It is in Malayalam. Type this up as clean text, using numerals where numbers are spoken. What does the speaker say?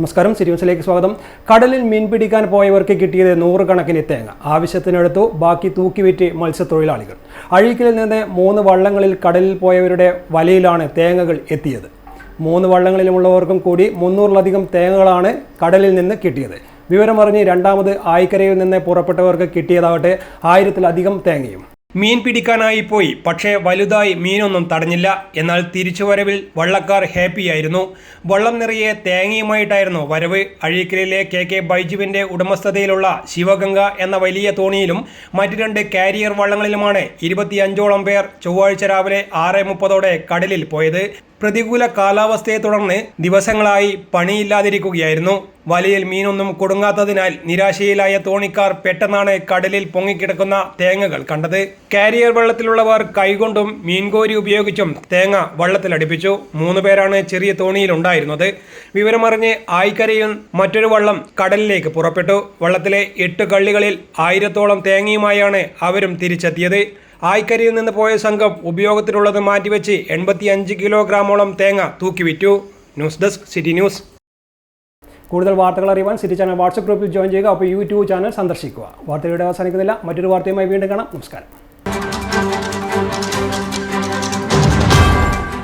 നമസ്കാരം, സിരിയൻസിലേക്ക് സ്വാഗതം. കടലിൽ മീൻ പിടിക്കാൻ പോയവർക്ക് കിട്ടിയത് നൂറുകണക്കിന് തേങ്ങ. ആവശ്യത്തിനെടുത്തു, ബാക്കി തൂക്കിവിറ്റ് മത്സ്യത്തൊഴിലാളികൾ. അഴീക്കലിൽ നിന്ന് 3 വള്ളങ്ങളിൽ കടലിൽ പോയവരുടെ വലയിലാണ് തേങ്ങകൾ എത്തിയത്. 3 വള്ളങ്ങളിലുമുള്ളവർക്കും കൂടി 300-ലധികം തേങ്ങകളാണ് കടലിൽ നിന്ന് കിട്ടിയത്. വിവരമറിഞ്ഞ് രണ്ടാമത് ആയിക്കരയിൽ നിന്ന് പുറപ്പെട്ടവർക്ക് കിട്ടിയതാകട്ടെ 1000-ലധികം തേങ്ങയും. മീൻ പിടിക്കാനായി പോയി, പക്ഷേ വലുതായി മീനൊന്നും തടഞ്ഞില്ല. എന്നാൽ തിരിച്ചുവരവിൽ വള്ളക്കാർ ഹാപ്പിയായിരുന്നു. വള്ളം നിറയെ തേങ്ങയുമായിട്ടായിരുന്നു വരവ്. അഴീക്കലിലെ കെ ബൈജുവിൻ്റെ ഉടമസ്ഥതയിലുള്ള ശിവഗംഗ എന്ന വലിയ തോണിയിലും മറ്റ് 2 കാരിയർ വള്ളങ്ങളിലുമാണ് 25ഓളം പേർ ചൊവ്വാഴ്ച രാവിലെ 6:30 കടലിൽ പോയത്. പ്രതികൂല കാലാവസ്ഥയെ തുടർന്ന് ദിവസങ്ങളായി പണിയില്ലാതിരിക്കുകയായിരുന്നു. വലയിൽ മീനൊന്നും കൊടുങ്ങാത്തതിനാൽ നിരാശയിലായ തോണിക്കാർ പെട്ടെന്നാണ് കടലിൽ പൊങ്ങിക്കിടക്കുന്ന തേങ്ങകൾ കണ്ടത്. കാരിയർ വള്ളത്തിലുള്ളവർ കൈകൊണ്ടും മീൻകോരി ഉപയോഗിച്ചും തേങ്ങ വള്ളത്തിലടിപ്പിച്ചു. 3 പേരാണ് ചെറിയ തോണിയിലുണ്ടായിരുന്നത്. വിവരമറിഞ്ഞ് ആയിക്കരയിൽ മറ്റൊരു വള്ളം കടലിലേക്ക് പുറപ്പെട്ടു. വള്ളത്തിലെ 8 കള്ളികളിൽ 1000ഓളം തേങ്ങയുമായാണ് അവരും തിരിച്ചെത്തിയത്. ആയിക്കരയിൽ നിന്ന് പോയ സംഘം ഉപയോഗത്തിലുള്ളത് മാറ്റിവെച്ച് 85 കിലോഗ്രാമോളം തേങ്ങ തൂക്കിവിറ്റു. News desk, city news. കൂടുതൽ വാർത്തകൾ അറിയുവാൻ സിറ്റി ചാനൽ വാട്സ്ആപ്പ് ഗ്രൂപ്പിൽ ജോയിൻ ചെയ്യുക. അപ്പോൾ യൂട്യൂബ് ചാനൽ സന്ദർശിക്കുക. വാർത്തയുടെ അവസാനിക്കുന്നില്ല. മറ്റൊരു വാർത്തയുമായി വീണ്ടും കാണാം. നമസ്കാരം.